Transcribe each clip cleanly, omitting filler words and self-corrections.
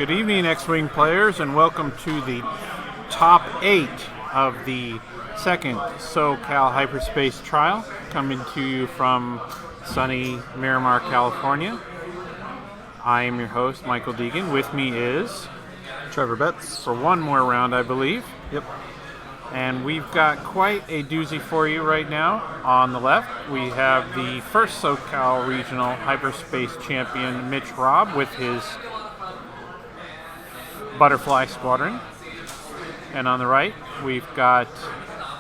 Good evening, X-Wing players, and welcome to the top 8 of the second SoCal Hyperspace trial, coming to you from sunny Miramar, California. I am your host, Michael Deegan. With me is Trevor Betts. For one more round, I believe. Yep. And we've got quite a doozy for you right now. On the left, we have the first SoCal Regional Hyperspace champion, Mitch Robb, with his Butterfly Squadron. And on the right, we've got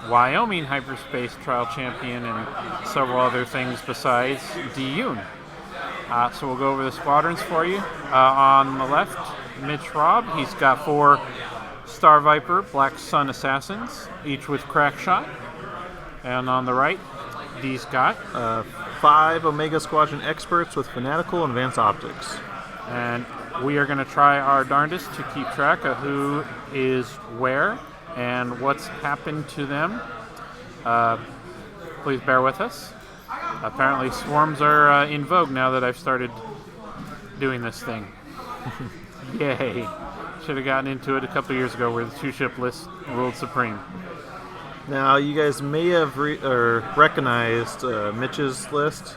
Wyoming Hyperspace Trial Champion and several other things besides D. Yoon. So we'll go over the squadrons for you. On the left, Mitch Robb, he's got 4 Star Viper Black Sun Assassins, each with crack shot. And on the right, D's got 5 Omega Squadron experts with fanatical and advanced optics. And we are going to try our darndest to keep track of who is where and what's happened to them. Please bear with us. Apparently swarms are in vogue now that I've started doing this thing. Yay. Should have gotten into it a couple years ago where the 2-ship list ruled supreme. Now, you guys may have recognized Mitch's list.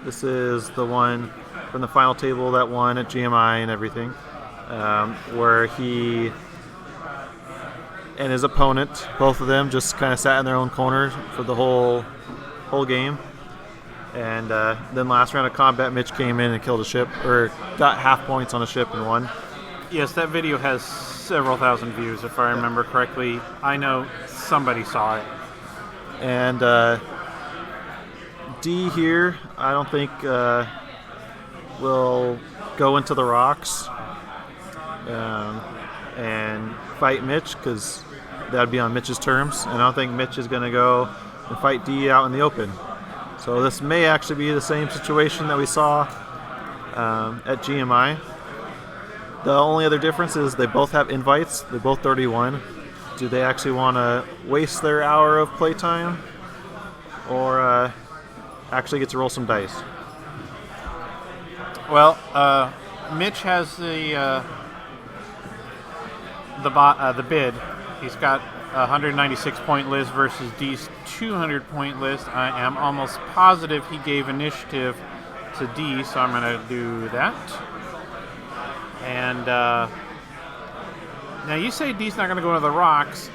This is the one from the final table that won at GMI and everything, where he and his opponent, both of them, just kind of sat in their own corner for the whole game. And then last round of combat, Mitch came in and killed a ship, or got half points on a ship and won. Yes, that video has several thousand views, if I remember correctly. I know somebody saw it. And D here, I don't think will go into the rocks and fight Mitch, because that would be on Mitch's terms. And I don't think Mitch is going to go and fight D out in the open. So this may actually be the same situation that we saw at GMI. The only other difference is they both have invites. They're both 31. Do they actually want to waste their hour of playtime, or actually get to roll some dice? Well, Mitch has the bid. He's got a 196-point list versus D's 200-point list. I am almost positive he gave initiative to D, so I'm going to do that. And now you say D's not going to go into the rocks.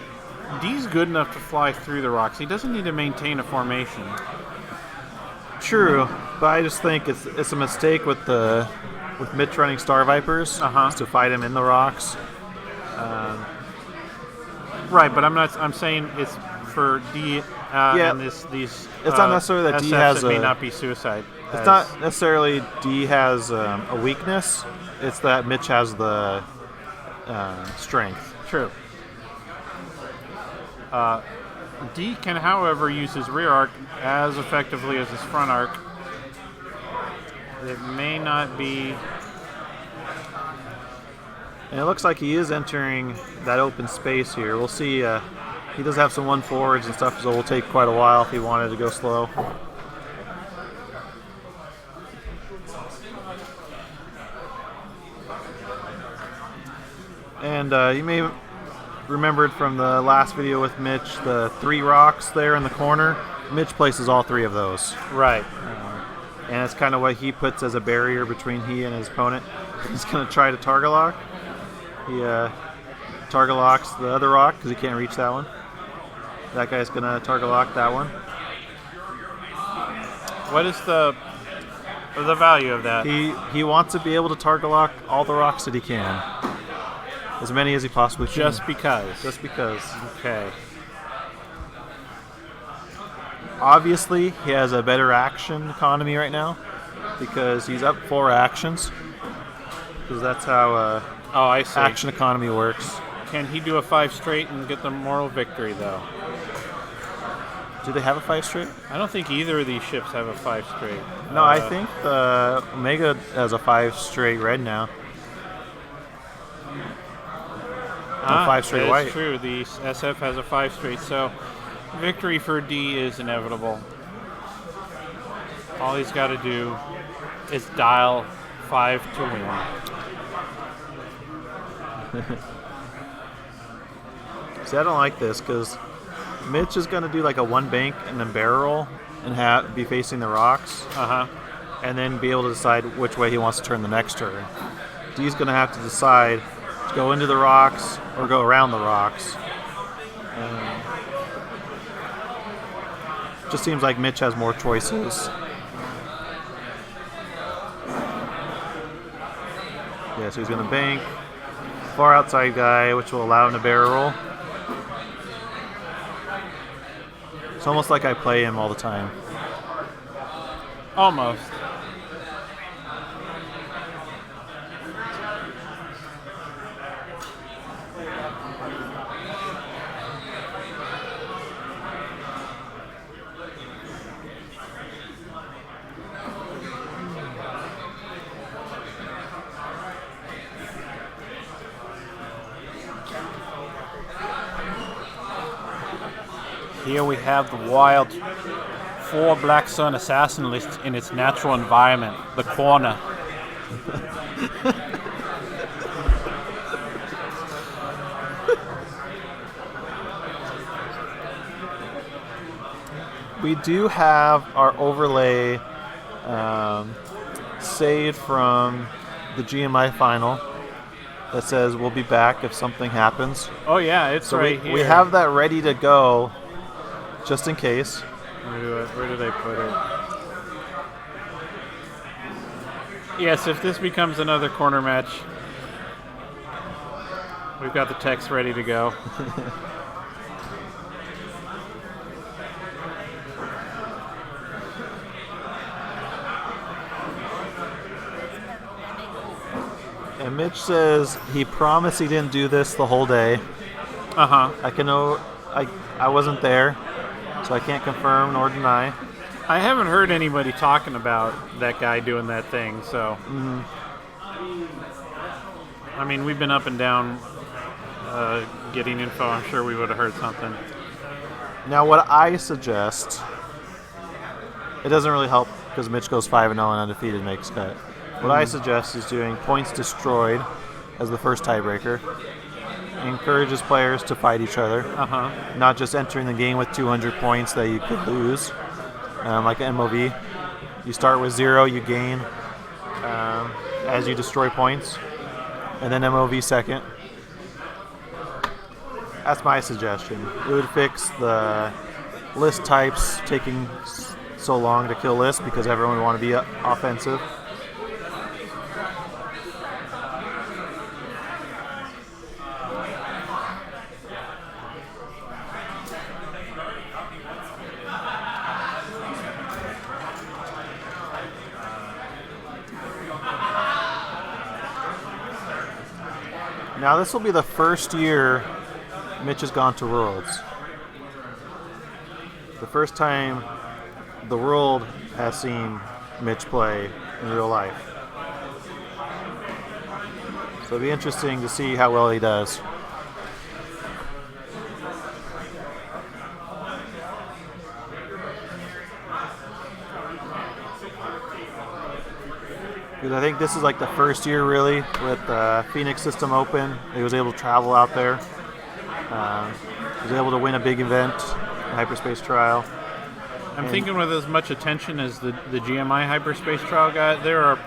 D's good enough to fly through the rocks. He doesn't need to maintain a formation. True, but I just think it's a mistake with Mitch running Star Vipers to fight him in the rocks. Right, but I'm saying it's for D. And these. It's not necessarily that D has may not be suicide. It's not necessarily D has a weakness. It's that Mitch has the strength. True. D can, however, use his rear arc as effectively as his front arc. It may not be. And it looks like he is entering that open space here. We'll see. He does have some 1-forwards and stuff, so it will take quite a while if he wanted to go slow. And you may remember it from the last video with Mitch, the 3 rocks there in the corner. Mitch places all 3 of those. Right. And it's kind of what he puts as a barrier between he and his opponent. He's going to try to target lock. He target locks the other rock because he can't reach that one. That guy's going to target lock that one. What is the value of that? He wants to be able to target lock all the rocks that he can. As many as he possibly can. Just because. Just because. Okay. Obviously, he has a better action economy right now because he's up 4 actions. Because that's how I see. Action economy works. Can he do a 5 straight and get the moral victory, though? Do they have a 5 straight? I don't think either of these ships have a 5 straight. No, I think the Omega has a 5 straight red now. 5 straight white. That's true. The SF has a 5 straight, so victory for D is inevitable. All he's got to do is dial 5 to win. See, I don't like this because Mitch is going to do like a one bank and then barrel and be facing the rocks. And then be able to decide which way he wants to turn the next turn. D's going to have to decide to go into the rocks or go around the rocks. Just seems like Mitch has more choices. Yeah, so he's going to bank. Far outside guy, which will allow him to barrel roll. It's almost like I play him all the time. Almost. Here we have the wild 4 Black Sun Assassin list in its natural environment, the corner. We do have our overlay saved from the GMI final that says we'll be back if something happens. Oh yeah, it's So right we here. have that ready to go just in case. Where do they put it? Yes, if this becomes another corner match, we've got the text ready to go. And Mitch says he promised he didn't do this the whole day. I wasn't there, so I can't confirm nor deny. I haven't heard anybody talking about that guy doing that thing, so. I mean, we've been up and down getting info. I'm sure we would have heard something. Now, what I suggest, it doesn't really help because Mitch goes 5-0 and undefeated makes cut. What I suggest is doing points destroyed as the first tiebreaker. Encourages players to fight each other, not just entering the game with 200 points that you could lose, like an MOV. You start with 0, you gain as you destroy points, and then MOV second. That's my suggestion. It would fix the list types taking so long to kill lists because everyone would want to be offensive. Now this will be the first year Mitch has gone to Worlds. The first time the world has seen Mitch play in real life. So it'll be interesting to see how well he does. Because I think this is like the first year really with the Phoenix system open. He was able to travel out there. He was able to win a big event, the Hyperspace trial. I'm thinking with as much attention as the GMI Hyperspace trial got, there are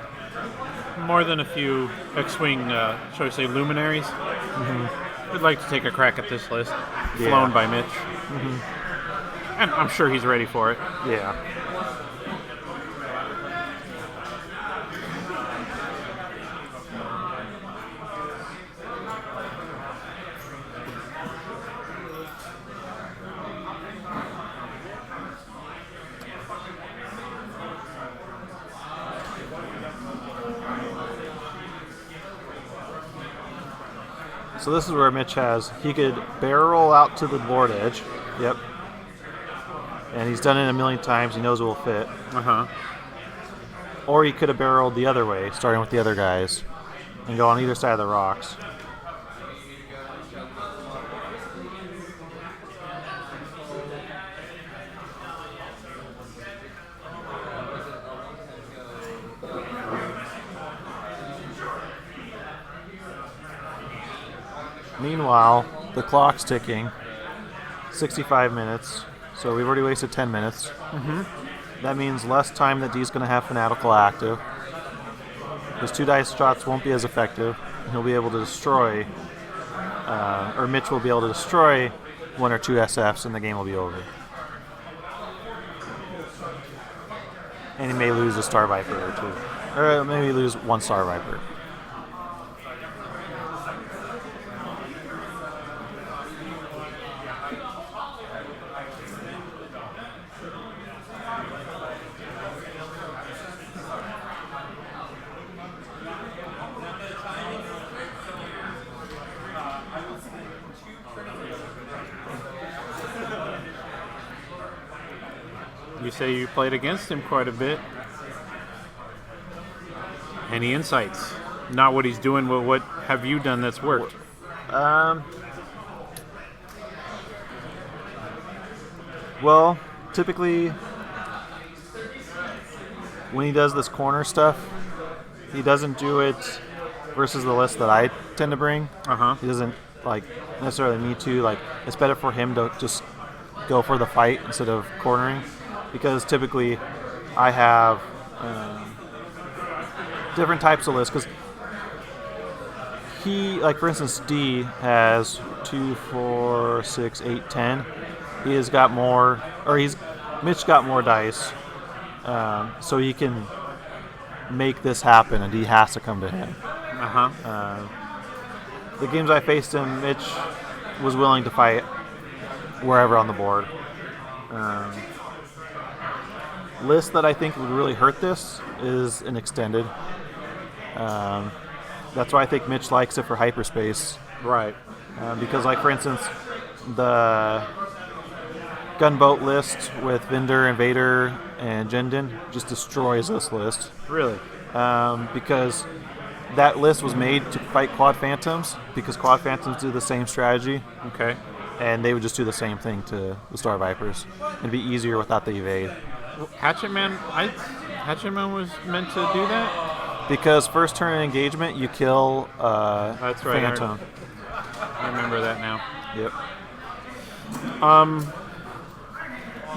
more than a few X-Wing, shall we say, luminaries. I'd like to take a crack at this list, flown by Mitch. And I'm sure he's ready for it. Yeah. So this is where Mitch he could barrel out to the board edge. Yep. And he's done it a million times. He knows it will fit. Or he could have barreled the other way, starting with the other guys, and go on either side of the rocks. Meanwhile, the clock's ticking. 65 minutes. So we've already wasted 10 minutes. That means less time that D's going to have Fanatical active. His 2 dice shots won't be as effective. He'll be able to destroy, or Mitch will be able to destroy 1 or 2 SFs, and the game will be over. And he may lose a Star Viper or 2. Or maybe lose 1 Star Viper. You say you played against him quite a bit. Any insights? Not what he's doing, but what have you done that's worked? Well, typically, when he does this corner stuff, he doesn't do it versus the list that I tend to bring. He doesn't necessarily need to. It's better for him to just go for the fight instead of cornering, because typically I have different types of lists. Because he, for instance, D has 2, 4, 6, 8, 10. He has got more, or Mitch got more dice, so he can make this happen, and D has to come to him. The games I faced him, Mitch was willing to fight wherever on the board. List that I think would really hurt this is an extended. That's why I think Mitch likes it for Hyperspace. Right. Because, for instance, the gunboat list with Vinder and Vader and Jendin just destroys this list. Really? Because that list was made to fight Quad Phantoms, because Quad Phantoms do the same strategy. Okay. And they would just do the same thing to the Star Vipers. It'd be easier without the evade. Hatchet Man was meant to do that? Because first turn engagement, you kill That's right, Phantom. I remember that now. Yep.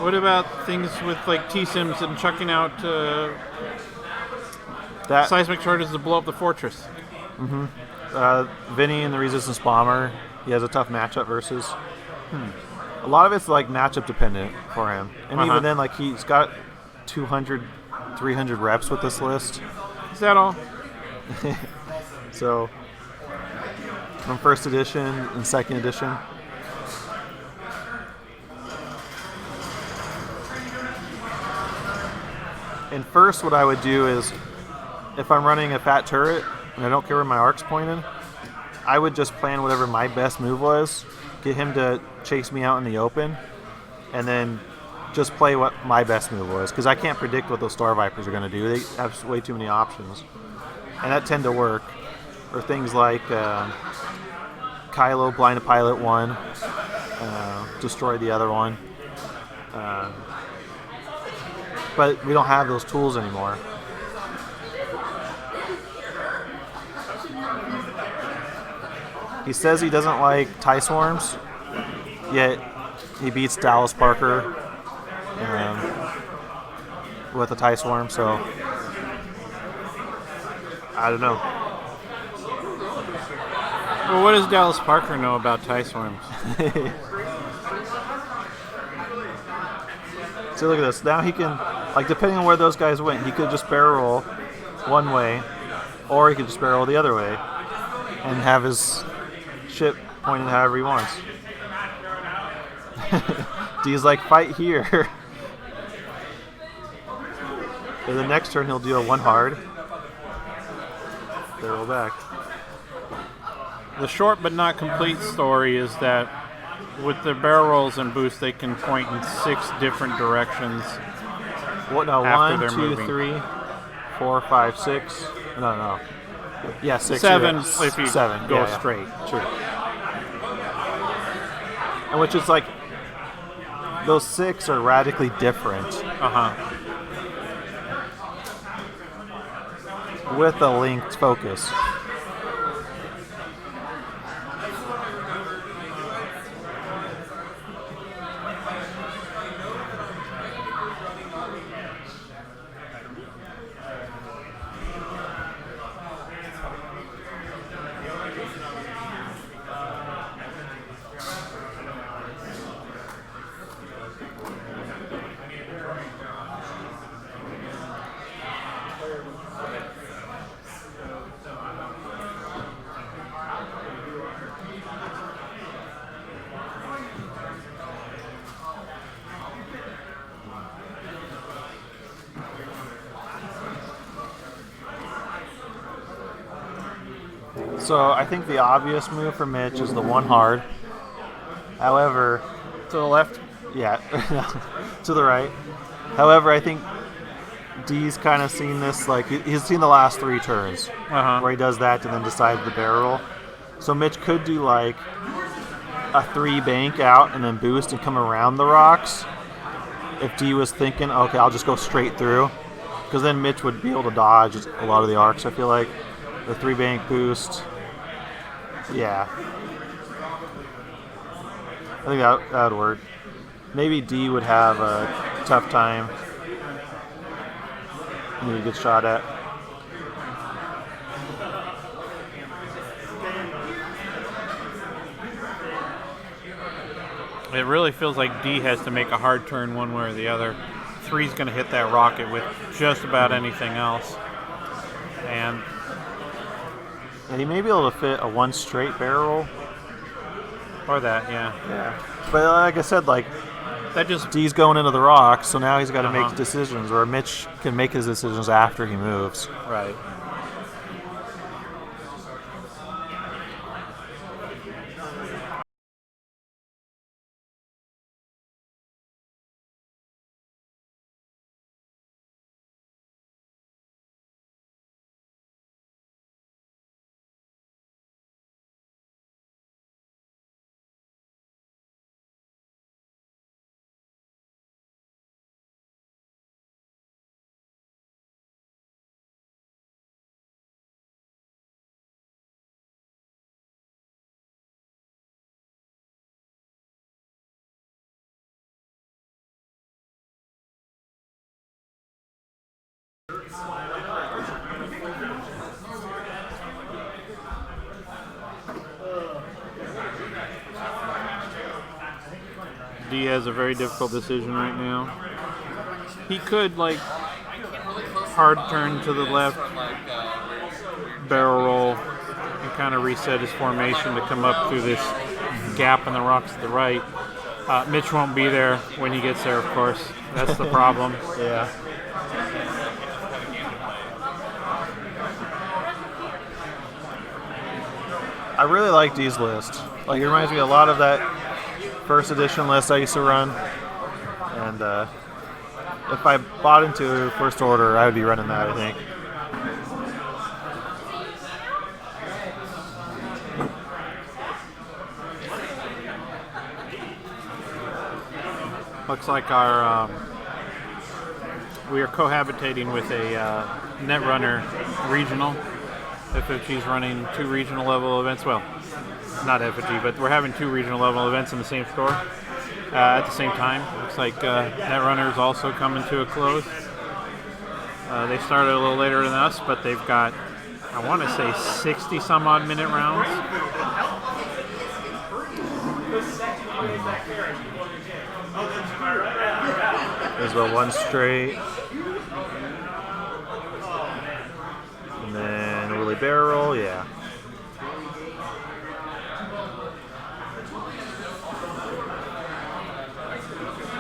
What about things with T-Sims and chucking out That seismic charges to blow up the fortress? Vinny and the Resistance Bomber, he has a tough matchup versus. A lot of it's matchup dependent for him. And even then, he's got 200, 300 reps with this list. Is that all? So, from first edition and second edition. And first, what I would do is, if I'm running a fat turret and I don't care where my arc's pointed, I would just plan whatever my best move was, get him to chase me out in the open, and then just play what my best move was, because I can't predict what those Star Vipers are going to do. They have way too many options, and that tend to work. Or things like Kylo blind a pilot one, destroy the other one. But we don't have those tools anymore. He says he doesn't like TIE Swarms, yet he beats Dallas Parker with a TIE Swarm, so I don't know. Well, what does Dallas Parker know about TIE Swarms? So look at this. Now he can, depending on where those guys went, he could just barrel roll one way, or he could just barrel roll the other way, and have his ship pointed however he wants. D's fight here. And the next turn he'll deal 1 hard. Barrel back. The short but not complete story is that with the barrel rolls and boosts, they can point in 6 different directions. What? No, after 1, they're 2, moving. 3, 4, 5, 6. No. Yeah, 6. 7 yeah. if you 7. go yeah. straight. True. And which is those 6 are radically different with a linked focus. So I think the obvious move for Mitch is the one hard. However, To the left. yeah, to the right. However, I think D's kind of seen this, like he's seen the last 3 turns where he does that and then decides the barrel roll. So Mitch could do like a 3 bank out and then boost and come around the rocks. If D was thinking, okay, I'll just go straight through, because then Mitch would be able to dodge a lot of the arcs. I feel like the 3 bank boost. Yeah, I think that would work. Maybe D would have a tough time. Need a good shot at. It really feels like D has to make a hard turn one way or the other. 3's going to hit that rocket with just about anything else. And he may be able to fit a 1 straight barrel roll. or that, yeah. Yeah. But like I said, like That just D's going into the rocks, so now he's got to make decisions, or Mitch can make his decisions after he moves. right. D has a very difficult decision right now. He could like hard turn to the left, barrel roll, and kind of reset his formation to come up through this gap in the rocks to the right. Mitch won't be there when he gets there, of course. That's the problem. Yeah. I really like D's list. Like, it reminds me a lot of that first edition list I used to run. And if I bought into First Order, I would be running that, I think. Looks like our we are cohabitating with a Netrunner regional. FFG's running 2 regional level events. Well, not FFG, but we're having 2 regional level events in the same store at the same time. Looks like Netrunner is also coming to a close. They started a little later than us, but they've got, I want to say, 60 some odd minute rounds. There's the 1 straight. And then Willie barrel, yeah.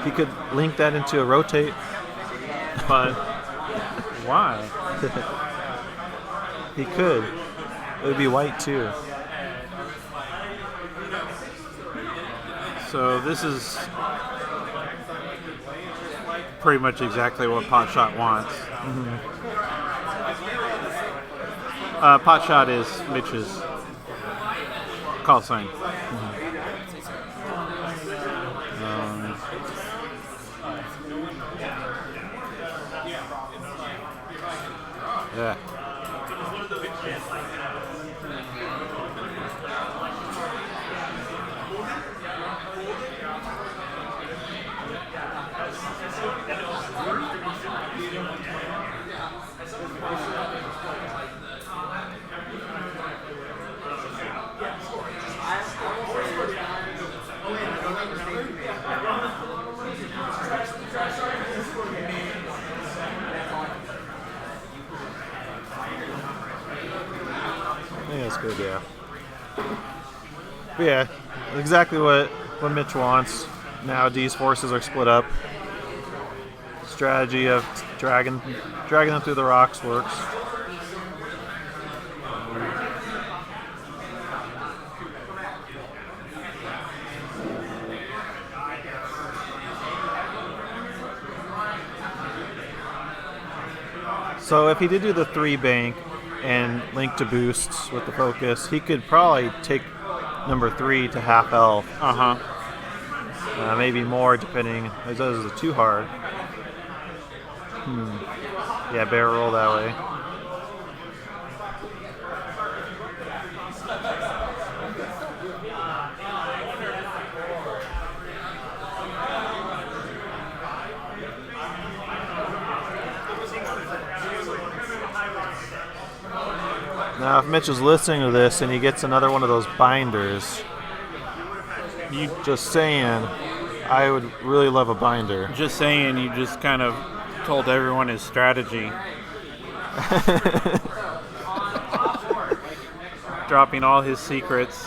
He could link that into a rotate. But why? He could. It would be white too. So this is pretty much exactly what Potshot wants. Potshot is Mitch's call sign. Yeah. I think that's good, yeah. But yeah, exactly what Mitch wants. Now D's forces are split up. Strategy of dragging them through the rocks works. So if he did do the 3 bank and link to boosts with the focus, he could probably take number 3 to half health. Maybe more depending. This is too hard. Yeah, barrel roll that way. Now, if Mitch is listening to this and he gets another one of those binders, just saying, I would really love a binder. Just saying, you just kind of told everyone his strategy. Dropping all his secrets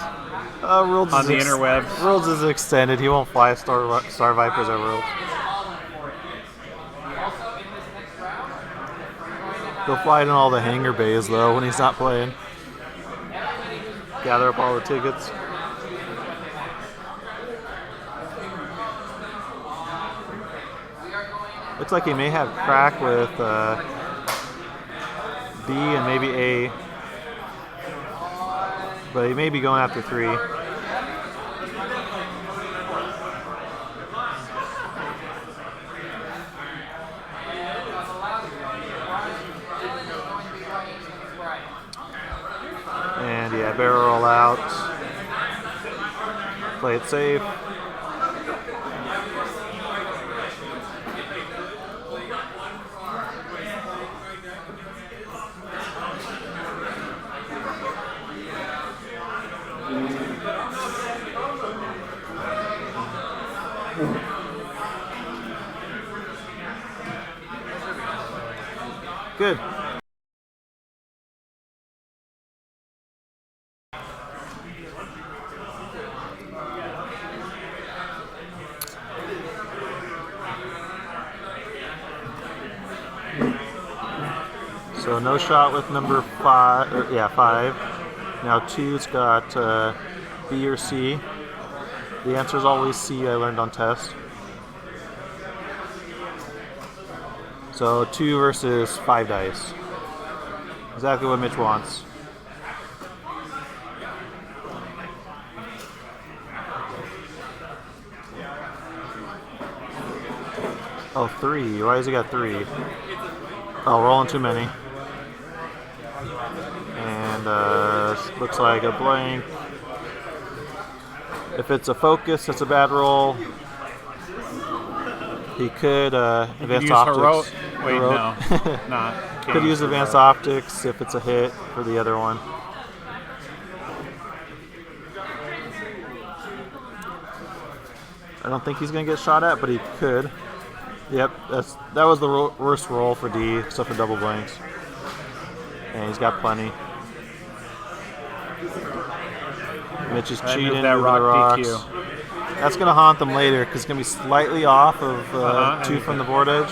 on the interwebs. Worlds is extended. He won't fly Star Vipers at Worlds. He'll fly in all the hangar bays, though, when he's not playing. Gather up all the tickets. Looks like he may have crack with B and maybe A. But he may be going after 3. And yeah, barrel roll out. Play it safe. Good. So no shot with number 5. 5. Now 2's got B or C. The answer is always C. I learned on test. So 2 versus 5 dice. Exactly what Mitch wants. Oh, 3. Why has he got 3? Oh, rolling too many. And looks like a blank. If it's a focus, it's a bad roll. He could advance optics. Wait, no. Not. Could use advanced optics if it's a hit for the other one. I don't think he's going to get shot at, but he could. Yep, that was the worst roll for D, except for double blanks. And he's got plenty. Mitch is cheating with the rocks. DQ. That's going to haunt them later because it's going to be slightly off of 2 from the board edge.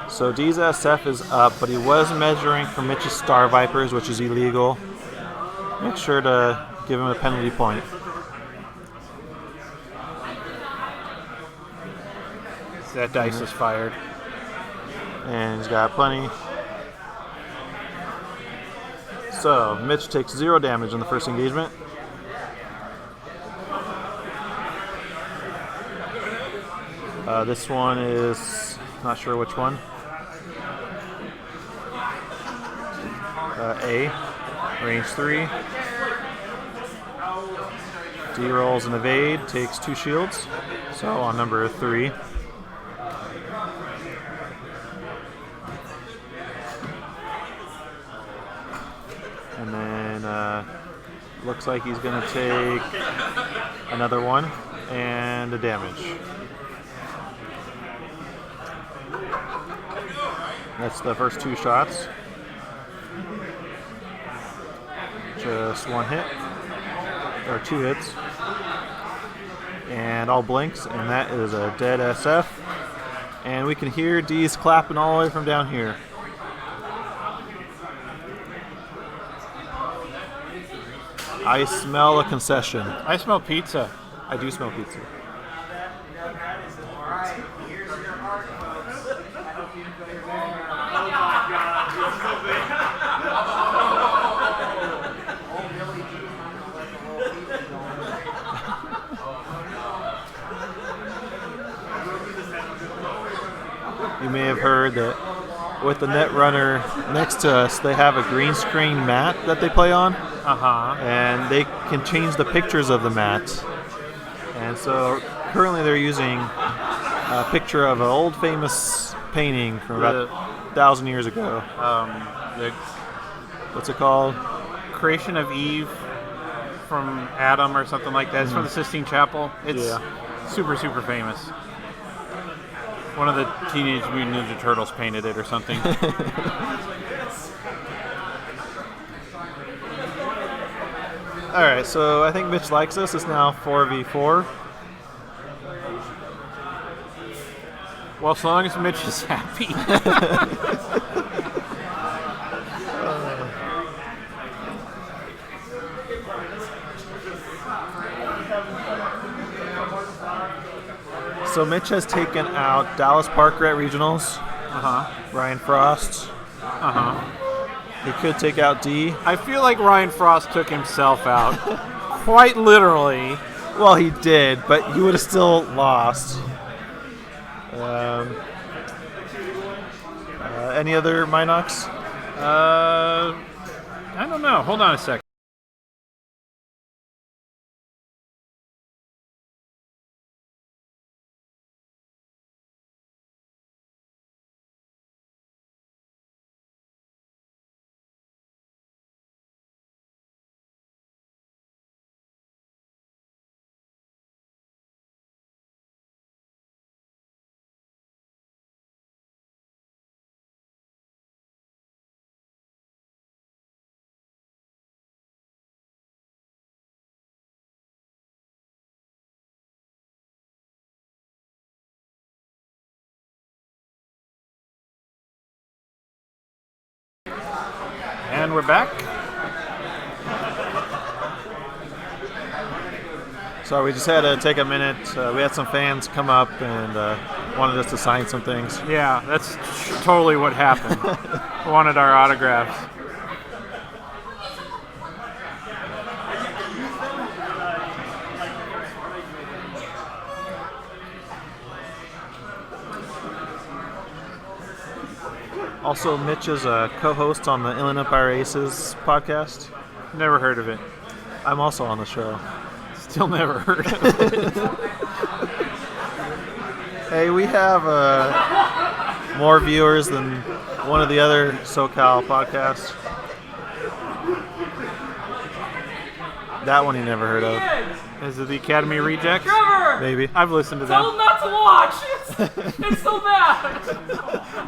So D's SF is up, but he was measuring for Mitch's Star Vipers, which is illegal. Make sure to give him a penalty point. That dice is fired. And he's got plenty. So Mitch takes 0 damage in the first engagement. This one is not sure which one. A, range 3. D rolls an evade, takes 2 shields. So on number 3. And then looks like he's going to take another one and a damage. That's the first 2 shots. Just 1 hit, or 2 hits. And all blinks, and that is a dead SF. And we can hear D's clapping all the way from down here. I smell a concession. I smell pizza. I do smell pizza. You may have heard that with the net runner next to us, they have a green screen mat that they play on. And they can change the pictures of the mat. And so currently they're using a picture of an old famous painting from about 1,000 years ago. What's it called? Creation of Eve from Adam or something like that. It's from the Sistine Chapel. It's super, super famous. One of the Teenage Mutant Ninja Turtles painted it or something. Alright, so I think Mitch likes us. It's now 4v4. Well, as long as Mitch is happy. So Mitch has taken out Dallas Parker at regionals. Ryan Frost. He could take out D. I feel like Ryan Frost took himself out. Quite literally. Well, he did, but he would have still lost. Any other Minox? I don't know. Hold on a second. And we're back. So we just had to take a minute. We had some fans come up and wanted us to sign some things. Yeah, that's totally what happened. Wanted our autographs. Also, Mitch is a co-host on the Inland Empire Aces podcast. Never heard of it. I'm also on the show. Still never heard of it. Hey, we have more viewers than one of the other SoCal podcasts. That one you never heard of. Is it the Academy Rejects? Trevor! Maybe. I've listened to them. Tell them not to watch! It's so bad!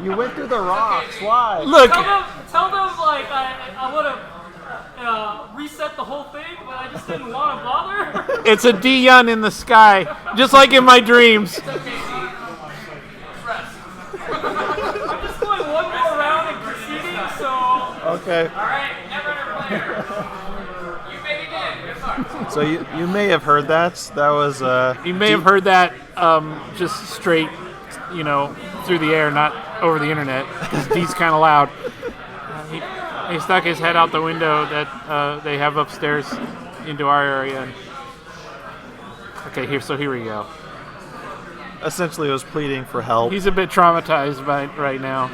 You went through the rocks. Why? Look! Tell them like, I would have reset the whole thing, but I just didn't want to bother. It's a Dion in the sky, just like in my dreams. I'm just going one more round and proceeding, so... Okay. Alright, never player. You made it in. Good luck. So you may have heard that. That was You may have heard that just straight, through the air, not over the internet, because D's kind of loud. He stuck his head out the window that they have upstairs into our area. Okay, here we go. essentially was pleading for help. He's a bit traumatized by it right now.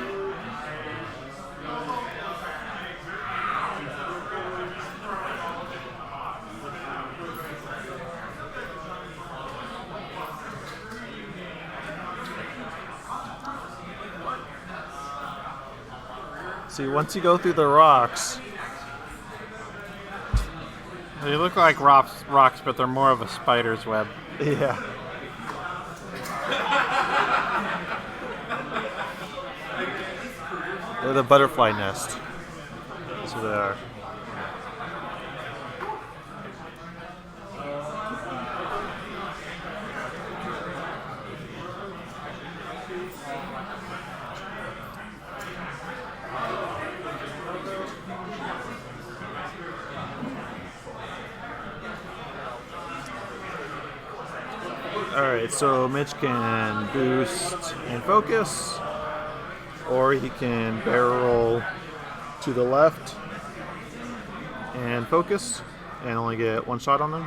See, once you go through the rocks, They look like rocks, but they're more of a spider's web. yeah. They're the butterfly nest. That's what they are. Alright, so Mitch can boost and focus. or he can barrel roll to the left and focus and only get one shot on them,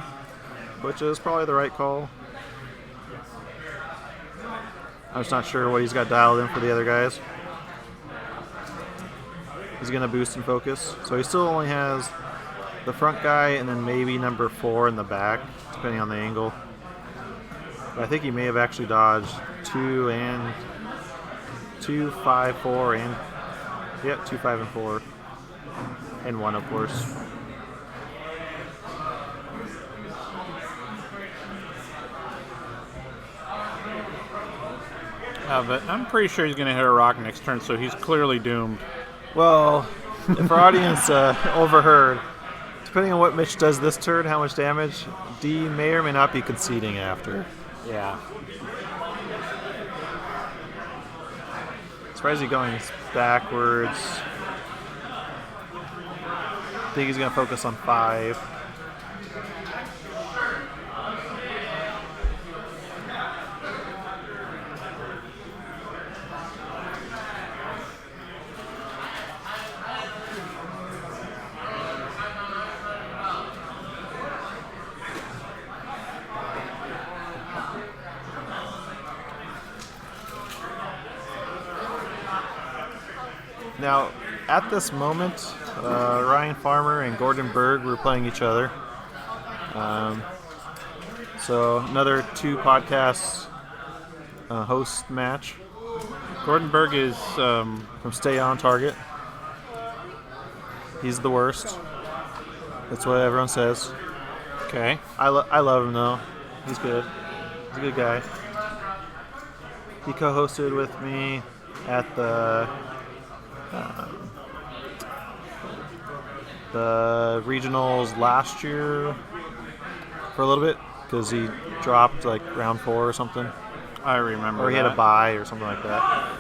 which is probably the right call. I'm just not sure what he's got dialed in for the other guys. He's going to boost and focus. So he still only has the front guy and then maybe number 4 in the back, depending on the angle. But I think he may have actually dodged 2, 5, 4, and 2, 5, and 4. And 1, of course. But I'm pretty sure he's going to hit a rock next turn, so he's clearly doomed. Well, if our audience overheard, depending on what Mitch does this turn, how much damage, D may or may not be conceding after. Yeah. Surprised he's going backwards. I think he's going to focus on 5. Now, at this moment, Ryan Farmer and Gordon Berg were playing each other. So another 2 podcasts host match. Gordon Berg is from Stay On Target. He's the worst. That's what everyone says. okay. I love him though. He's good. He's a good guy. He co-hosted with me at the regionals last year for a little bit because he dropped like round 4 or something, I remember. or he had a bye or something like that.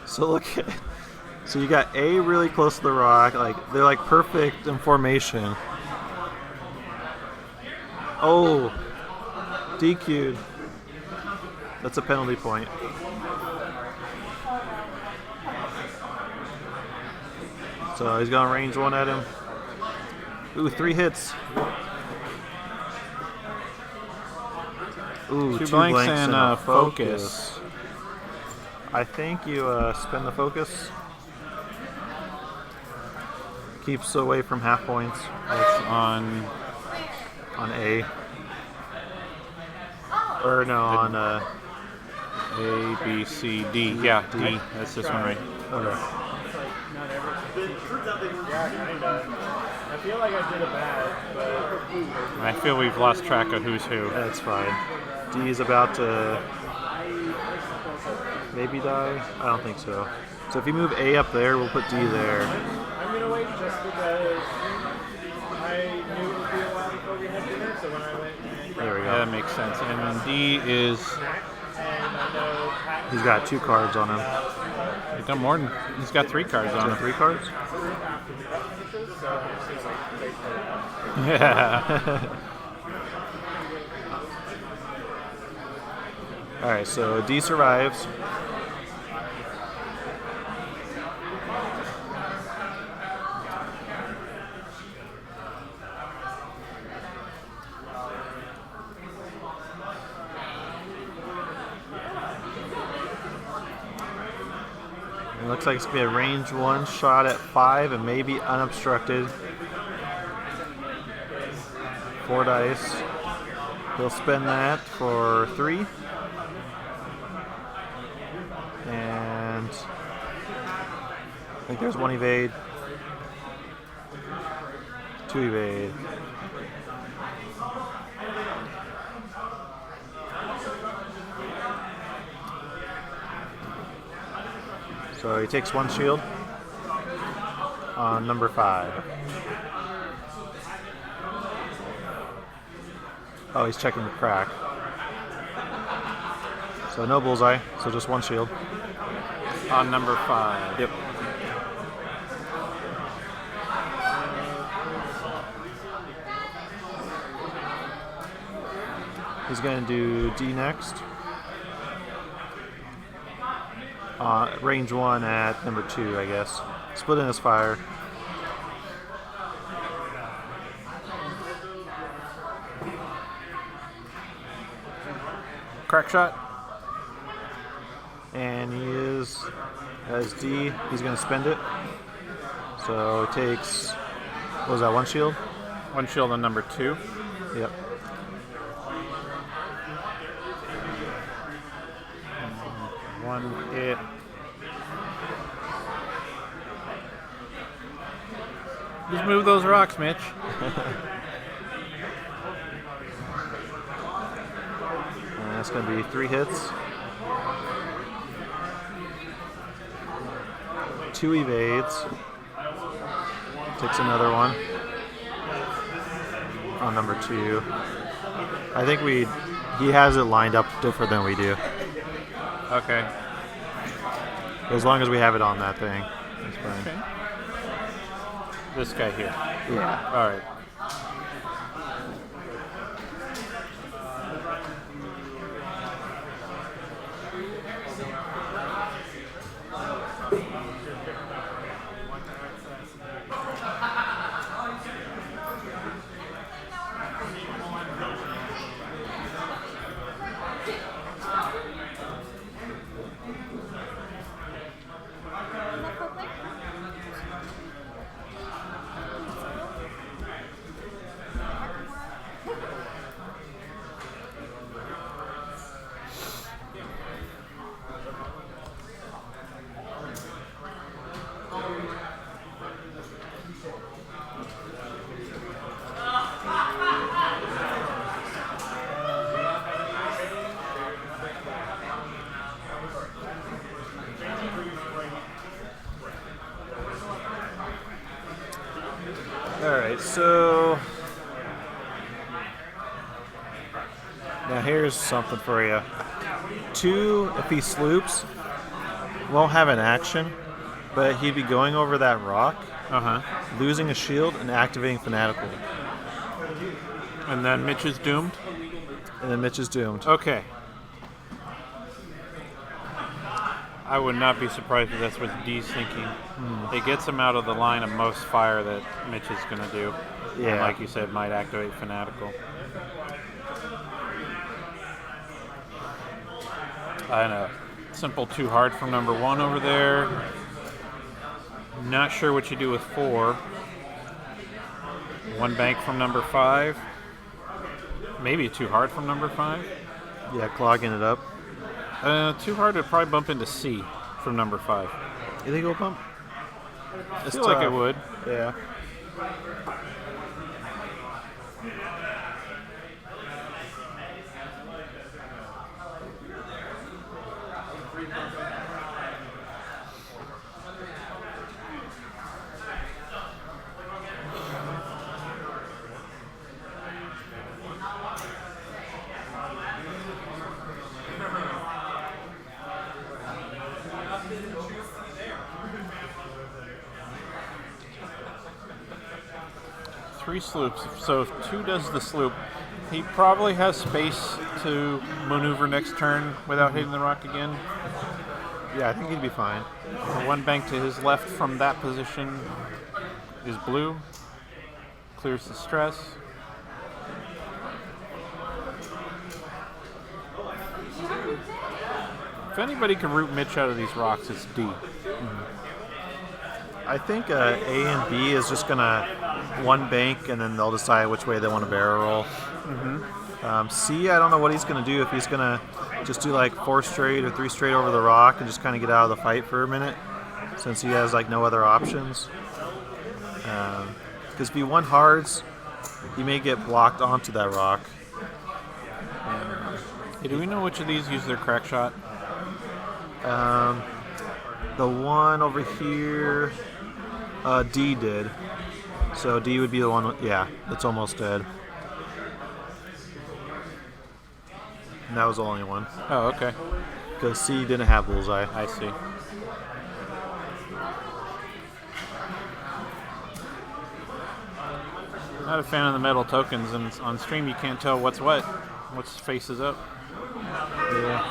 So look at, so you got A really close to the rock, like they're like perfect in formation. Oh, DQ'd. That's a penalty point. So he's going range 1 at him. Ooh, 3 hits. Ooh, 2 2 blanks blanks and a focus. I think you spend the focus. Keeps away from half points It's on A. Or no, on A, B, C, D. Yeah, D. That's this one right. okay. I feel like I did a bad, but I feel we've lost track of who's who. That's fine. D is about to maybe die? I don't think so. So if you move A up there, we'll put D there. I'm gonna wait just because I knew it would be a while before we had dinner, so when I went and There we Yeah, that go. makes sense. And then D is. snack, and I know Pat He's got 2 cards on him. He's got more than. He's got 3 cards He's on got him. 3 cards? after the cut finishes, so it seems like great for Yeah. Alright, so D survives. It looks like it's going to be a range 1 shot at 5 and maybe unobstructed. 4 dice. He'll spend that for 3. And I think there's 1 evade. 2 evade. So he takes 1 shield on number 5. Oh, he's checking the crack. So So no bullseye, so just 1 shield. On number 5. Yep. He's going to do D next. Range 1 at number 2, I guess. Splitting his fire. Crack shot. And he has D. He's going to spend it. So he takes, what was that, 1 shield? 1 shield on number 2. Yep. One hit. Just move those rocks, Mitch. And that's going to be 3 hits. 2 evades. Takes another one on number 2. I think he has it lined up different than we do. Okay. As long as we have it on that thing, that's fine. Okay. This guy here. Yeah. All right. Alright, so now here's something for you. 2, if he sloops, won't have an action, but he'd be going over that rock, losing a shield and activating Fanatical. And then Mitch is doomed? And then Mitch is doomed. Okay. I would not be surprised if that's what D's thinking. It gets him out of the line of most fire that Mitch is going to do. Yeah. And like you said, might activate Fanatical. And a simple too hard from number 1 over there. Not sure what you do with 4. 1 bank from number 5. Maybe too hard from number 5. Yeah, clogging it up. Too hard would probably bump into C from number 5. You think it'll bump? I feel like it would. Yeah. Three sloops. So if 2 does the sloop, he probably has space to maneuver next turn without hitting the rock again. Yeah, I think he'd be fine. The 1 bank to his left from that position is blue. Clears the stress. If anybody can root Mitch out of these rocks, it's D. I think A and B is just gonna 1 bank, and then they'll decide which way they want to barrel roll. C, I don't know what he's gonna do. If he's gonna just do like 4 straight or 3 straight over the rock and just kind of get out of the fight for a minute, since he has like no other options. Because if he 1 hards, he may get blocked onto that rock. Hey, do we know which of these use their crack shot? The one over here, D did. So D would be the one, yeah, that's almost dead. And that was the only one. Oh, okay. Because C didn't have bullseye. I see. Not a fan of the metal tokens, and on stream you can't tell what's what, what's faces up. Yeah.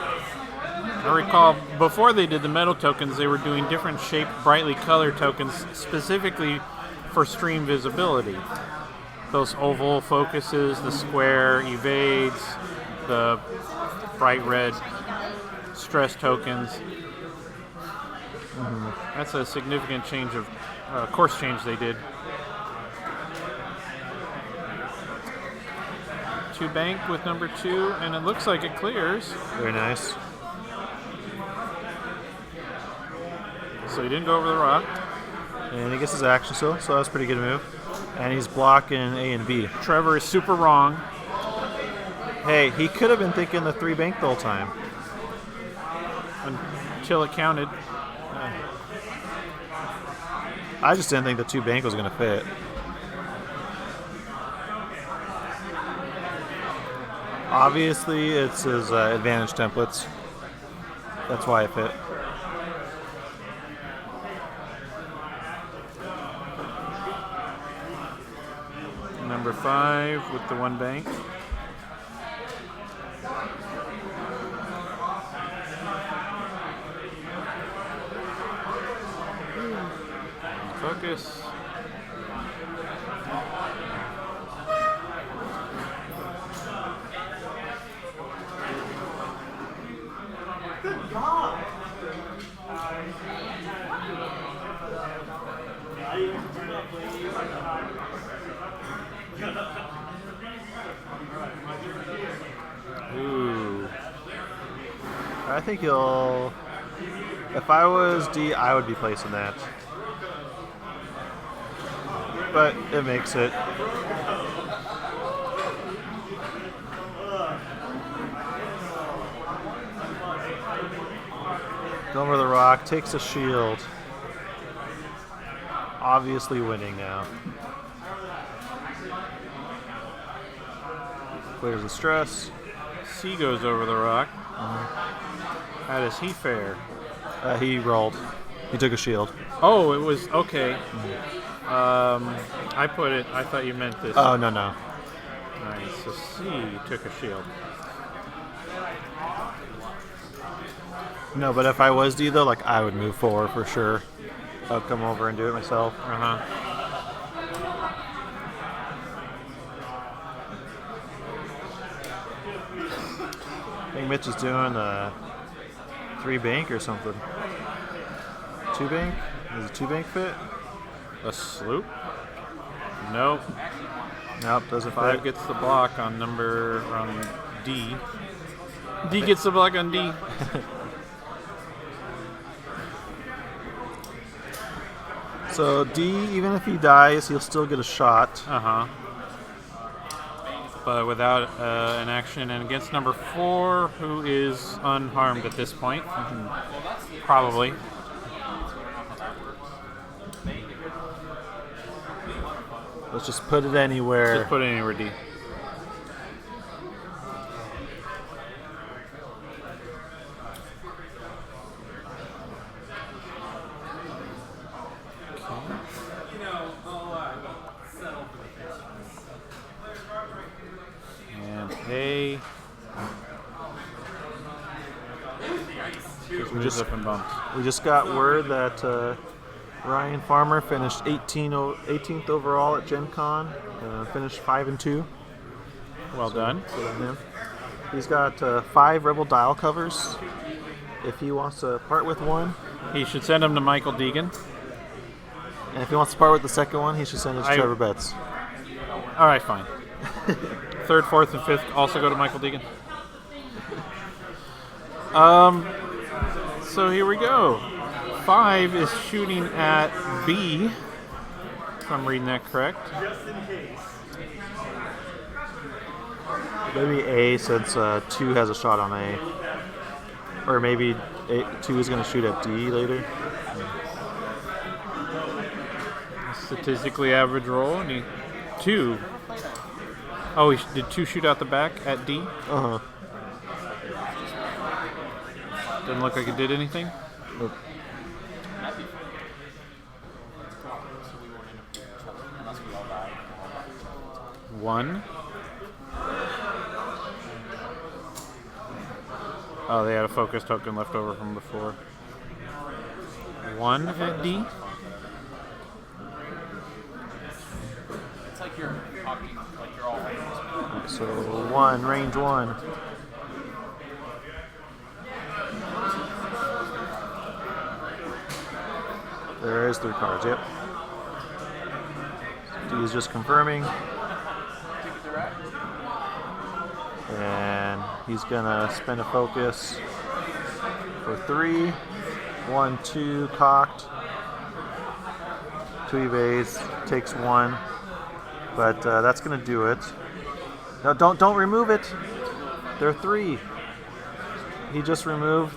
I recall before they did the metal tokens, they were doing different shaped, brightly colored tokens specifically for stream visibility. Those oval focuses, the square evades, the bright red stress tokens. That's a significant change of course change they did. 2 bank with number 2, and it looks like it clears. Very nice. So he didn't go over the rock. And he gets his action still, so that's a pretty good move. And he's blocking A and B. Trevor is super wrong. Hey, he could have been thinking the 3 bank the whole time. Until it counted. I just didn't think the 2 bank was going to fit. Obviously, it's his advantage templates. That's why it fit. Number 5 with the 1 bank. Focus. Ooh. I think he'll... If I was D, I would be placing that. But it makes it. Over the rock, takes a shield. Obviously winning now. Clears the stress. C goes over the rock. How does he fare? He rolled. He took a shield. Oh, it was okay. I thought you meant this. Oh, no, no. Nice. So C took a shield. No, but if I was D, though, like, I would move forward for sure. I'd come over and do it myself. Uh-huh. I think Mitch is doing a 3 bank or something. 2 bank? Does a 2 bank fit? A sloop? Nope. Nope, doesn't 5 fit. gets the block on D. D gets the block on D. So D, even if he dies, he'll still get a shot. Uh-huh. But without an action, and against number 4, who is unharmed at this point. Probably. Let's just put it anywhere. Just put it anywhere, D. And A. We just got word that Ryan Farmer finished 18th overall at Gen Con. Finished 5-2. Well done. Good on him. He's got 5 Rebel dial covers. If he wants to part with one, He should send them to Michael Deegan. and if he wants to part with the second one, he should send it to Trevor Betts. All right, fine. 3rd, 4th, and 5th also go to Michael Deegan. So here we go. 5 is shooting at B, if I'm reading that correct. Maybe A, since 2 has a shot on A. Or maybe 2 is going to shoot at D later. Statistically average roll, and 2. Oh, did 2 shoot out the back at D? Uh-huh. Doesn't look like it did anything. Nope. One. Oh, they had a focus token left over from before. One at D. It's like you're talking, like you're all So 1, range 1. There is 3 cards, yep. D is just confirming. And he's gonna spend a focus for 3. 1, 2, cocked. 2 evades, takes 1. But that's gonna do it. No, don't remove it. They're 3. He just removed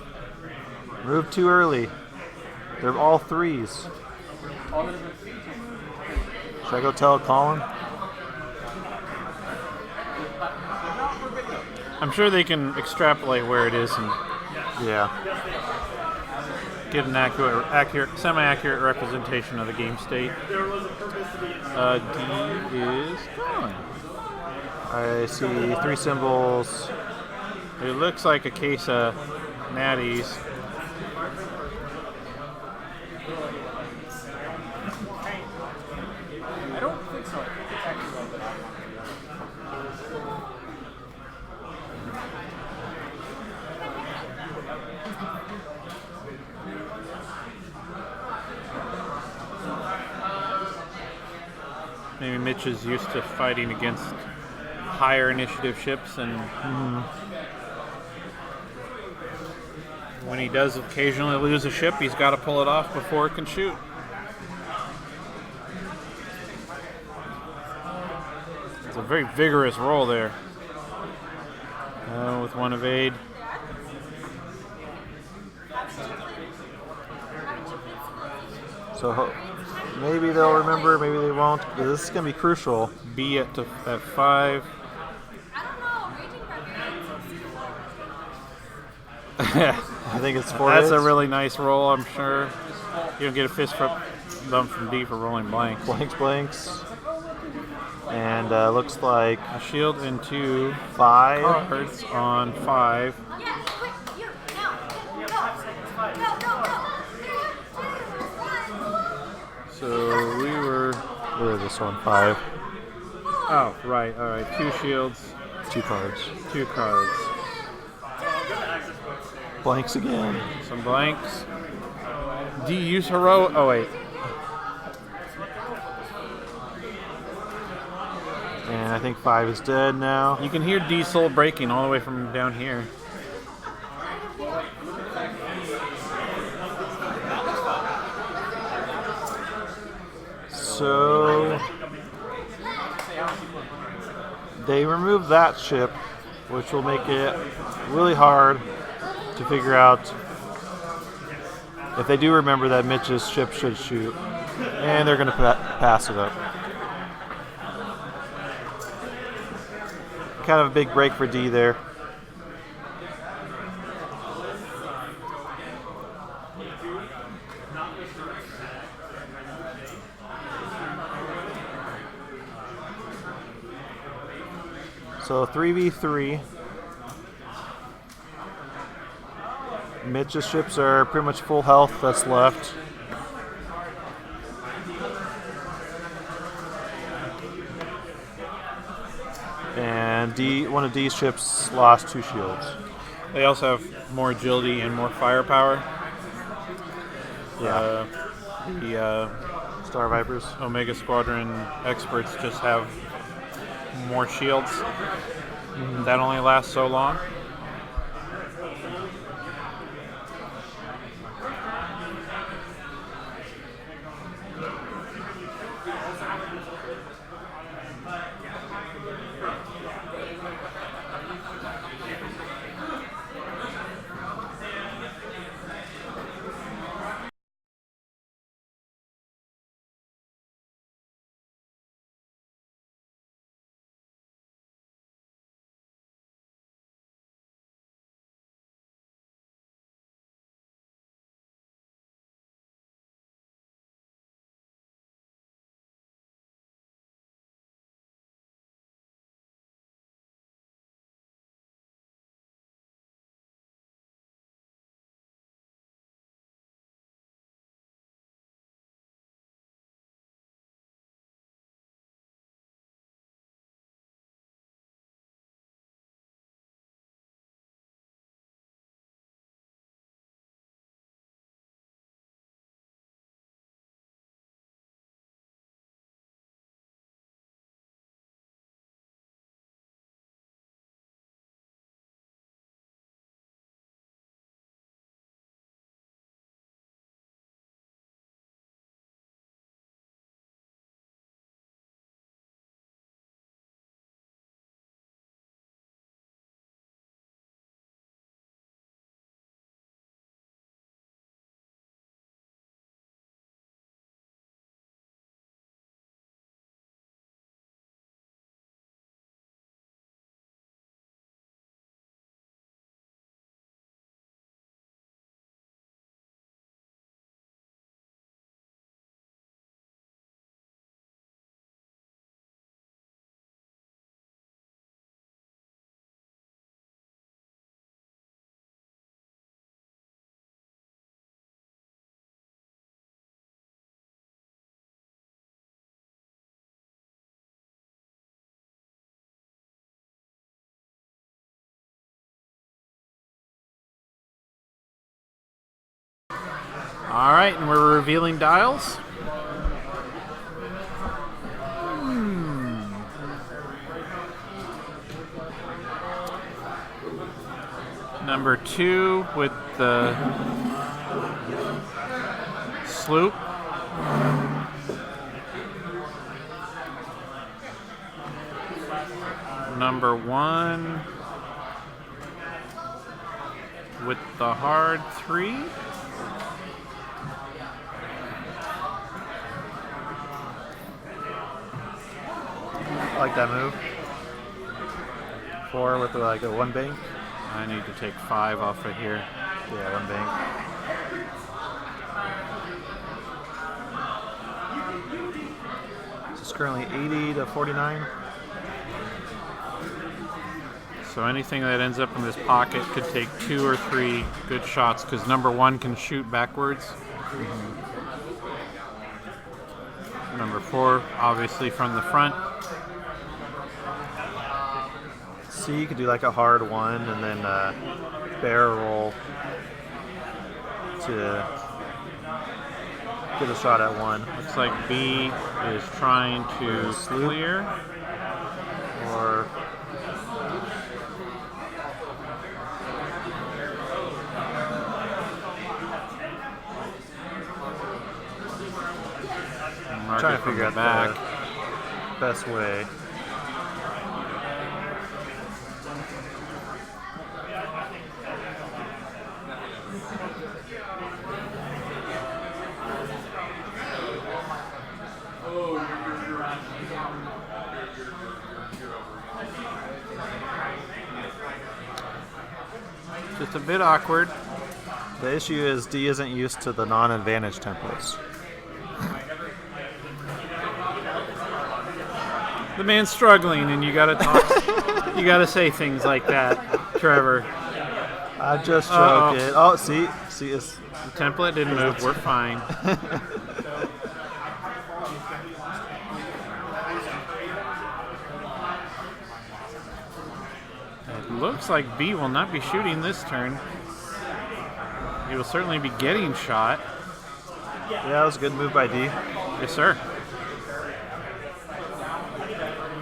too early. They're all 3s. Should I go tell Colin? I'm sure they can extrapolate where it is and Yeah. get an semi-accurate representation of the game state. D is gone. I see 3 symbols. It looks like a case of natties. I don't think so. I think it's actually like that. Maybe Mitch is used to fighting against higher initiative ships, and when he does occasionally lose a ship, he's got to pull it off before it can shoot. It's a very vigorous roll there. With 1 evade. So maybe they'll remember, maybe they won't. But this is going to be crucial. B at 5. I think it's 4. That's a hits. really nice roll, I'm sure. You don't get a fist bump from D for rolling blanks. Blanks. And looks like A shield and 2 5. cards on 5. So we were. Where is this one? 5. Oh, right, alright. 2 shields, 2 cards. 2 cards. Blanks again. Some blanks. D use hero. Oh, wait. And I think 5 is dead now. You can hear D soul breaking all the way from down here. So they removed that ship, which will make it really hard to figure out if they do remember that Mitch's ship should shoot, and they're going to pass it up. Kind of a big break for D there. So 3v3. Mitch's ships are pretty much full health that's left. And one of D's ships lost 2 shields. They also have more agility and more firepower. Yeah. The Star Vipers. Omega Squadron experts just have more shields. That only lasts so long. All right, and we're revealing dials. Number 2 with the sloop. Number 1 with the hard 3. I like that move. 4 with like a 1 bank. I need to take 5 off of here. Yeah, 1 bank. This is currently 80 to 49. So anything that ends up in this pocket could take 2 or 3 good shots because number 1 can shoot backwards. Number 4, obviously from the front. C, you could do like a hard 1 and then barrel roll to get a shot at 1. Looks like B is trying to clear. Or trying to figure out back. the best way. Just a bit awkward. The issue is D isn't used to the non-advantage templates. The man's struggling, and you gotta talk. You gotta say things like that, Trevor. I just Uh-oh. choked it. Oh, see, it's The template didn't move. We're fine. It looks like B will not be shooting this turn. He will certainly be getting shot. yeah, that was a good move by D. Yes, sir.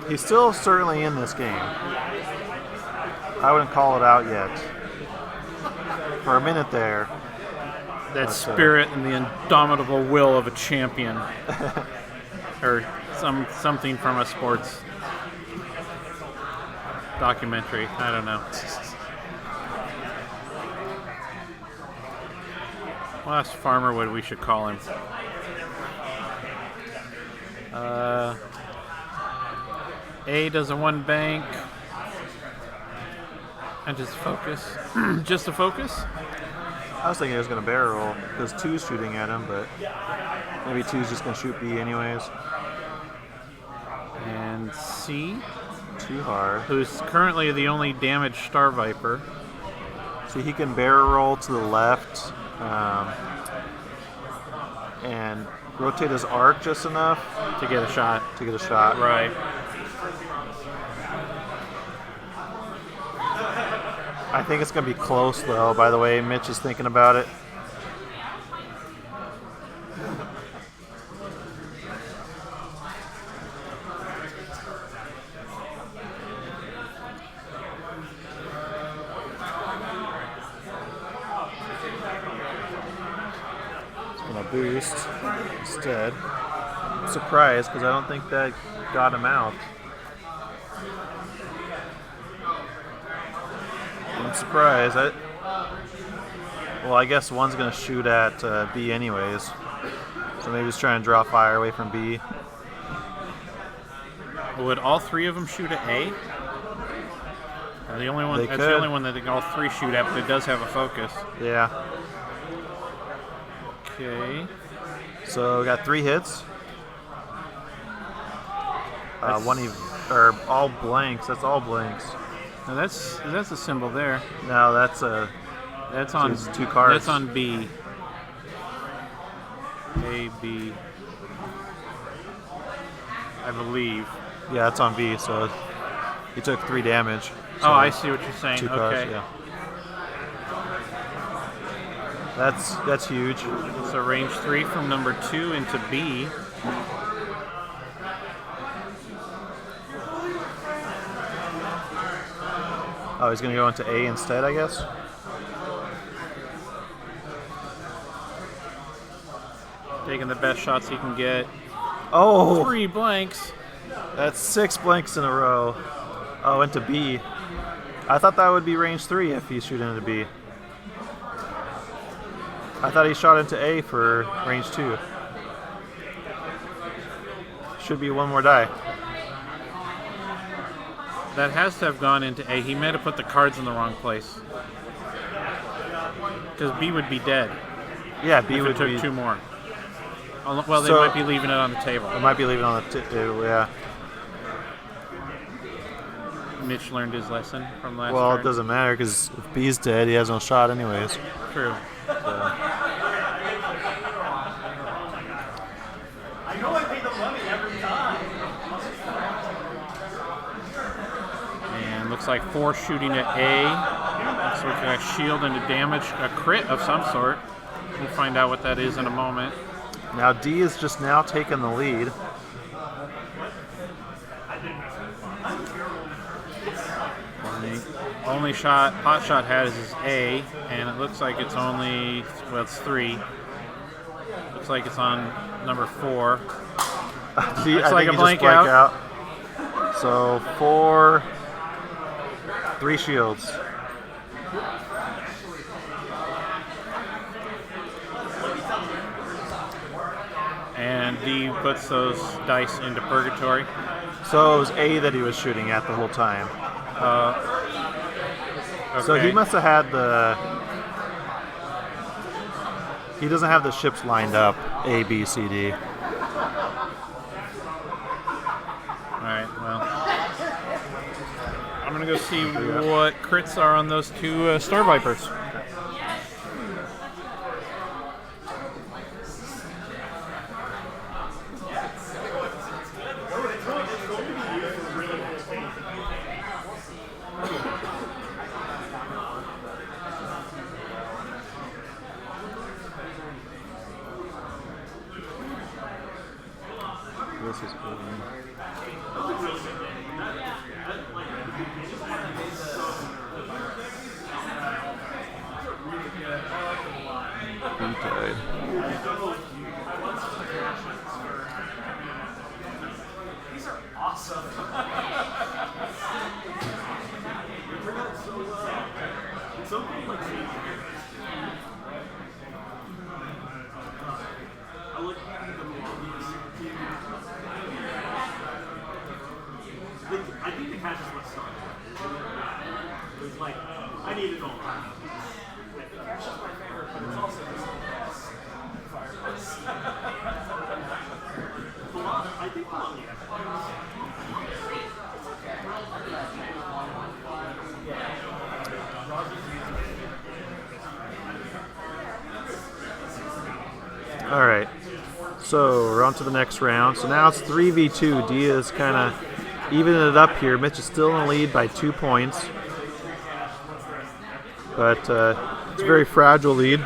He's still certainly in this game. I wouldn't call it out yet. For a minute there. That spirit and the indomitable will of a champion. Or something from a sports documentary. I don't know. Well, that's Farmerwood, we should call him. A does a 1 bank. And just focus. Just a focus? I was thinking he was going to barrel roll because 2's shooting at him, but maybe 2's just going to shoot B anyways. And C, Too hard. who's currently the only damaged Star Viper. See, he can barrel roll to the left and rotate his arc just enough To get a shot. to get a shot. Right. I think it's going to be close, though, by the way. Mitch is thinking about it. It's going to boost instead. I'm surprised because I don't think that got him out. I'm surprised. Well, I guess 1's going to shoot at B anyways. So maybe he's trying to draw fire away from B. Would all 3 of them shoot at A? The only one. They That's could. the only one that all 3 shoot at, but it does have a focus. Yeah. Okay. So we got 3 hits. That's- Or all blanks. That's all blanks. Now that's a symbol there. No, that's That's on it's 2 cards. That's on B. A, B. I believe. Yeah, that's on B. So he took 3 damage. So Oh, I see what you're saying. 2 Okay. cards. Yeah. That's huge. So range 3 from number 2 into B. Oh, he's going to go into A instead, I guess? Taking the best shots he can get. Oh! 3 blanks. That's 6 blanks in a row. Oh, into B. I thought that would be range 3 if he's shooting into B. I thought he shot into A for range 2. Should be one more die. That has to have gone into A. He might have put the cards in the wrong place. Because B would be dead Yeah, B if would it took be. 2 more. Well, they So- might be leaving it on the table. I might be leaving on the table, yeah. Mitch learned his lesson from last Well, turn. it doesn't matter because if B's dead, he has no shot anyways. True. I know I pay the money every time. And looks like 4 shooting at A. So we got a shield and a damage, a crit of some sort. We'll find out what that is in a moment. Now D is just now taking the lead. Only shot pot shot has is A, and it looks like it's only, well, it's 3. Looks like it's on number 4. D, Looks I like think a he just blank blanked out. out. So 4, 3 shields. And D puts those dice into purgatory. So it was A that he was shooting at the whole time. Okay. So he must have had the. He doesn't have the ships lined up A, B, C, D. Alright, well. I'm gonna go see what crits are on those 2 Star Vipers. This is cool. He died. These are awesome. Something like I look at the I think the catch is what started. It was like, I need it all. The catch is my favorite, but it's also just the best. I think Bologna has All right. So we're on to the next round. So now it's 3v2. D is kind of evening it up here. Mitch is still in the lead by 2 points. But it's a very fragile lead.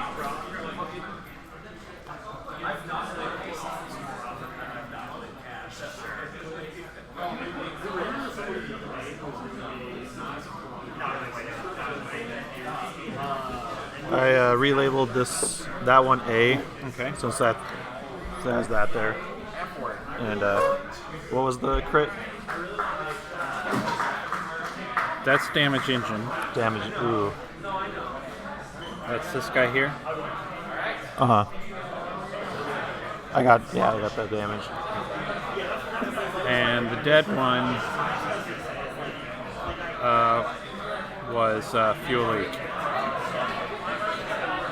I relabeled that one A, Okay. since that has that there. And what was the crit? That's damage engine. Damage. Ooh. That's this guy here. Uh huh. I got that damage. And the dead one was fuel leak.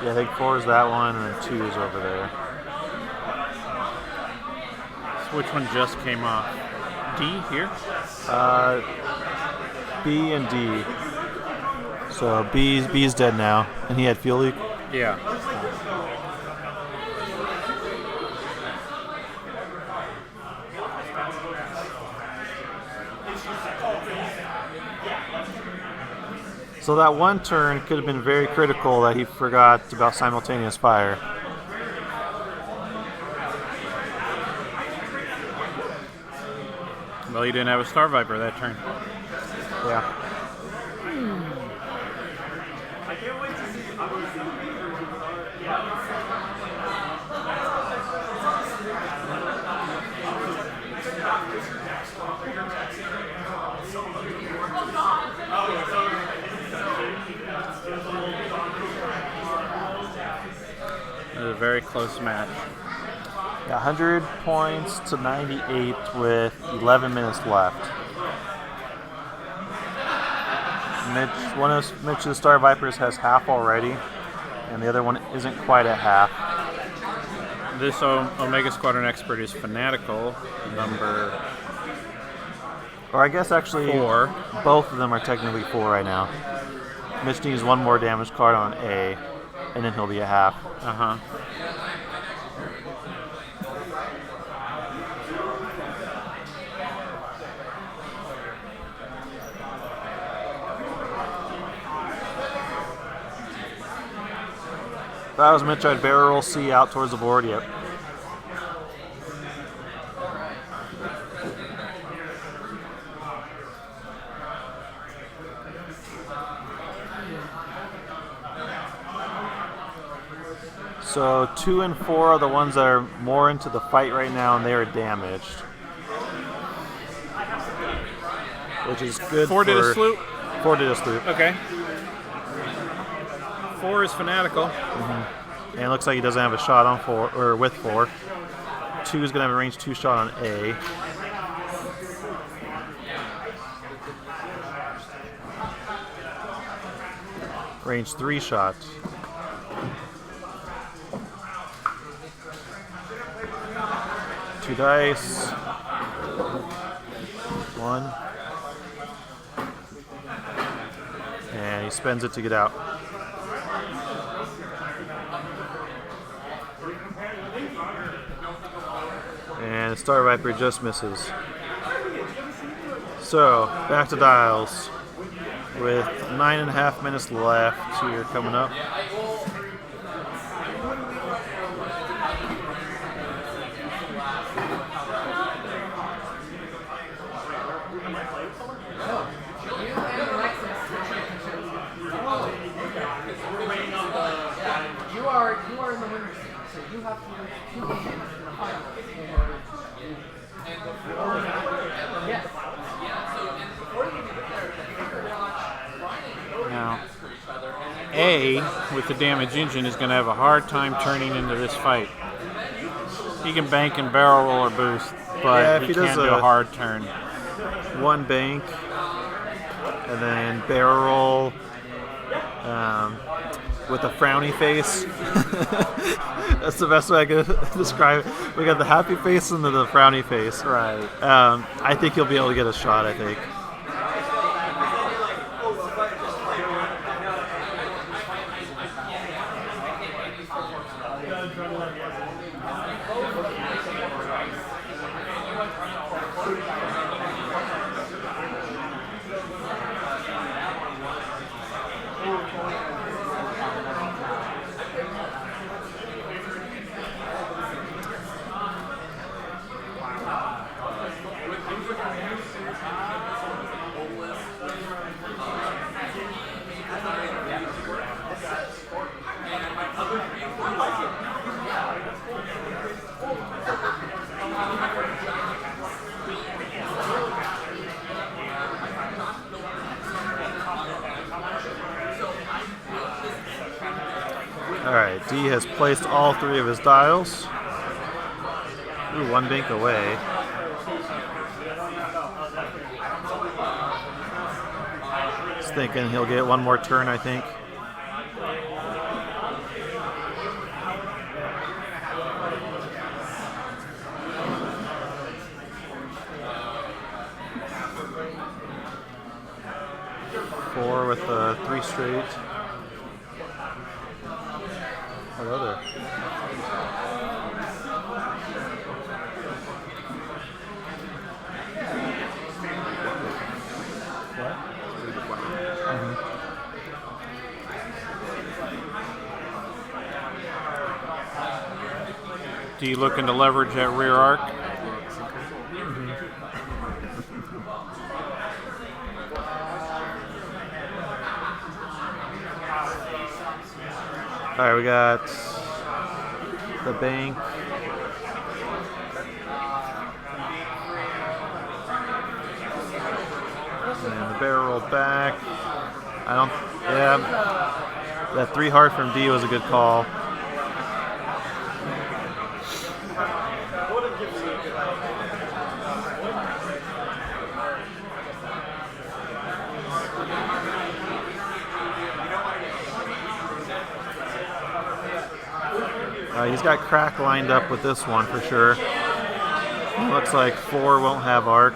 Yeah, I think 4 is that one, and then 2 is over there. So which one just came off? D here? B and D. So B's dead now, and he had fuel leak. Yeah. So that one turn could have been very critical that he forgot about simultaneous fire. Well, he didn't have a Star Viper that turn. Yeah. I can't wait to see how these versions It was a very close match. Yeah, 100 points to 98 with 11 minutes left. One of Mitch's Star Vipers has half already, and the other one isn't quite at half. This Omega Squadron Expert is Fanatical, number Or I guess actually 4. both of them are technically 4 right now. Mitch needs one more damage card on A, and then he'll be at half. Uh-huh. If that was Mitch, I'd barrel roll C out towards the board. Yep. So 2 and 4 are the ones that are more into the fight right now, and they are damaged, which is good. 4 did a sloop? 4 did a sloop. Okay. 4 is Fanatical. And it looks like he doesn't have a shot on 4, or with 4. 2 is going to have a range 2 shot on A. Range 3 shot. Two dice. 1. And he spends it to get out. And Star Viper just misses. So, back to dials. With 9.5 minutes left here coming up. You are in the winner's seat, so you have to win 2 games in the final. Yes. Now, A, with the damage engine, is going to have a hard time turning into this fight. He can bank and barrel roll or boost, but Yeah, if he he does can't do a hard turn. 1 bank, and then barrel roll with a frowny face. That's the best way I can describe it. We got the happy face and the frowny face. Right. I think he'll be able to get a shot, I think. Alright, D has placed all 3 of his dials. Ooh, 1 bank away. He's thinking he'll get 1 more turn, I think. Four with 3 straight. What other? What? D looking to leverage that rear arc. All right, we got the bank. And the barrel rolled back. Yeah. That 3 hard from D was a good call. He's got crack lined up with this one for sure. Looks like 4 won't have arc.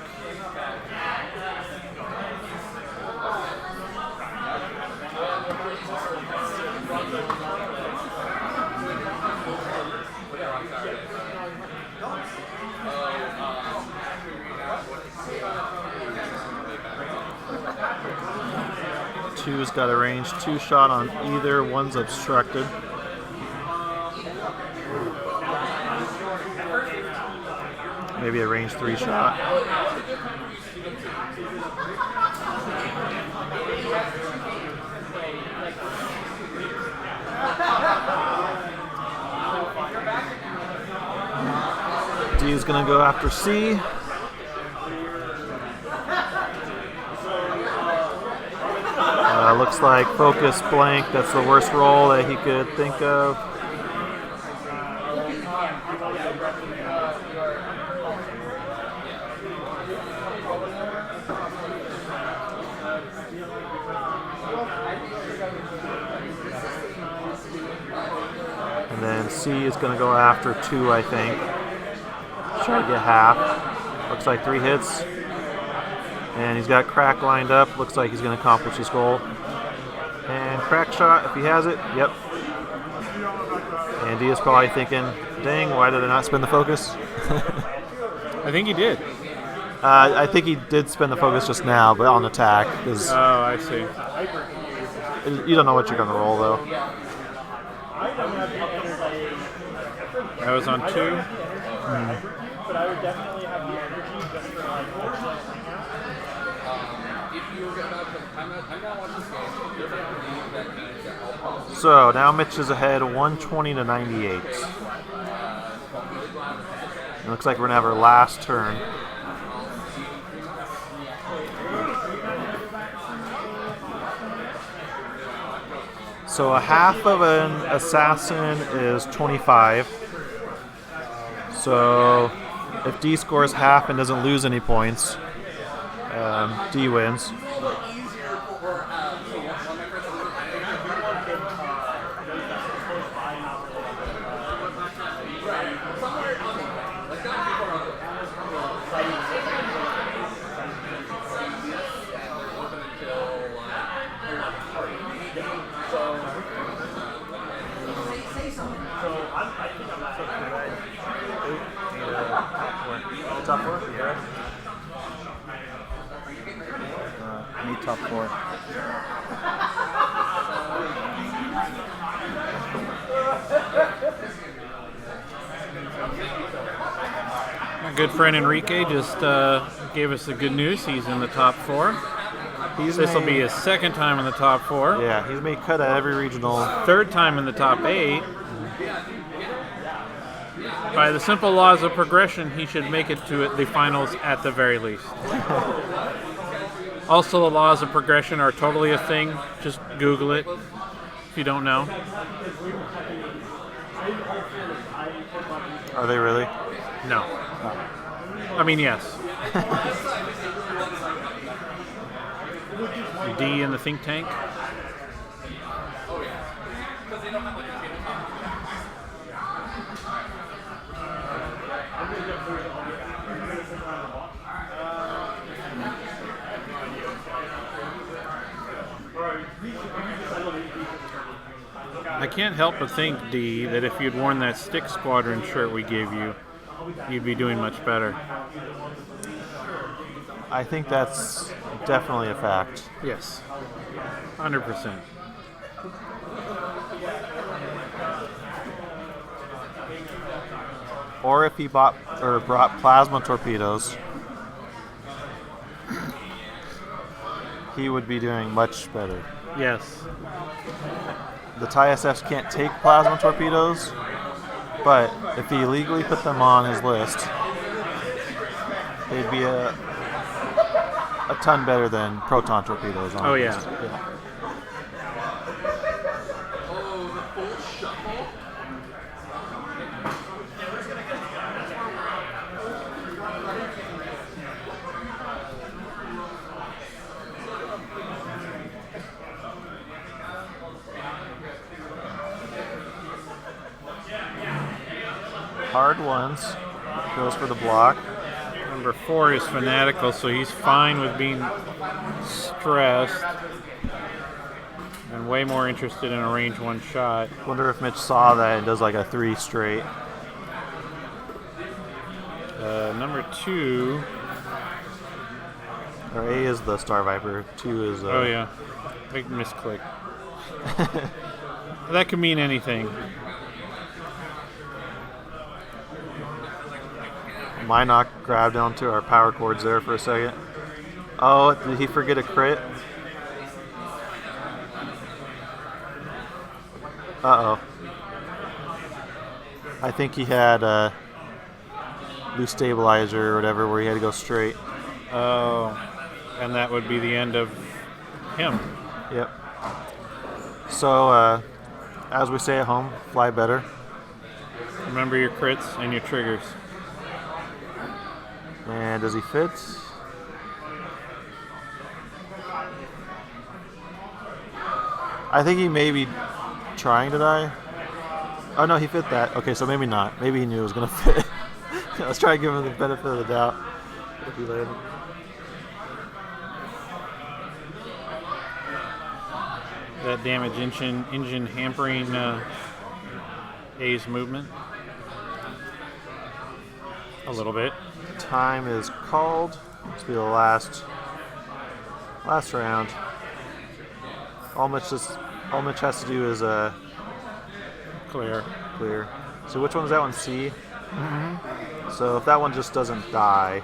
Two's got a range 2 shot on either. One's obstructed. Maybe a range 3 shot. D is going to go after C. Looks like focus blank. That's the worst roll that he could think of. And then C is going to go after 2, I think. Try to get half. Looks like 3 hits. And he's got crack lined up. Looks like he's going to accomplish his goal. And crack shot, if he has it. Yep. And D is probably thinking, dang, why did I not spin the focus? I think he did. I think he did spin the focus just now, but on attack. Oh, I see. You don't know what you're going to roll, though. That was on 2. But I would definitely have the energy just for like So now Mitch is ahead 120 to 98. It looks like we're going to have our last turn. So a half of an assassin is 25. So if D scores half and doesn't lose any points, D wins. Top 4? Yeah. I need top 4. My good friend Enrique just gave us the good news. He's in the top 4. This will be his 2nd time in the top 4. Yeah, he's made cut at every regional. 3rd time in the top 8. By the simple laws of progression, he should make it to the finals at the very least. Also, the laws of progression are totally a thing. Just Google it if you don't know. Are they really? No. I mean, yes. D in the think tank. I can't help but think, D, that if you'd worn that Stick Squadron shirt we gave you, you'd be doing much better. I think that's definitely a fact. Yes. 100%. or if he brought plasma torpedoes, he would be doing much better. Yes. The TIE SFs can't take plasma torpedoes, but if he legally put them on his list, they'd be a ton better than proton torpedoes. On Oh, his yeah. list. Yeah. Hard ones goes for the block. Number 4 is fanatical, so he's fine with being stressed and way more interested in a range 1 shot. Wonder if Mitch saw that and does like a 3 straight. Number 2. Or A is the Star Viper. 2 is. Oh yeah, big misclick. That could mean anything. Minoc grabbed onto our power cords there for a second. Oh, did he forget a crit? Uh-oh. I think he had a loose stabilizer or whatever where he had to go straight. Oh, and that would be the end of him. Yep. So, as we say at home, fly better. Remember your crits and your triggers. And does he fit? I think he may be trying to die. Oh no, he fit that. Okay, so maybe not. Maybe he knew it was going to fit. Let's try to give him the benefit of the doubt. If he landed. That damage engine hampering A's movement. A little bit. Time is called. This will be the last round. All Mitch has to do is Clear. clear. So which one is that one? C. So if that one just doesn't die,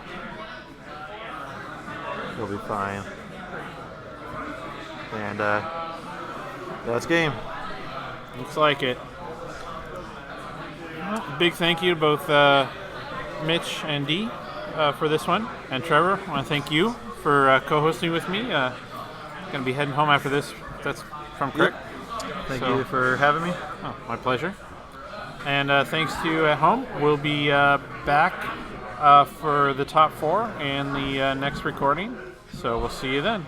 he'll be fine. And that's game. Looks like it. Well, big thank you to both Mitch and Dee for this one. And Trevor, I want to thank you for co-hosting with me. Going to be heading home after this. That's from Kirk. Thank you for having me. Oh, my pleasure. And thanks to you at home. We'll be back for the top 4 in the next recording. So we'll see you then.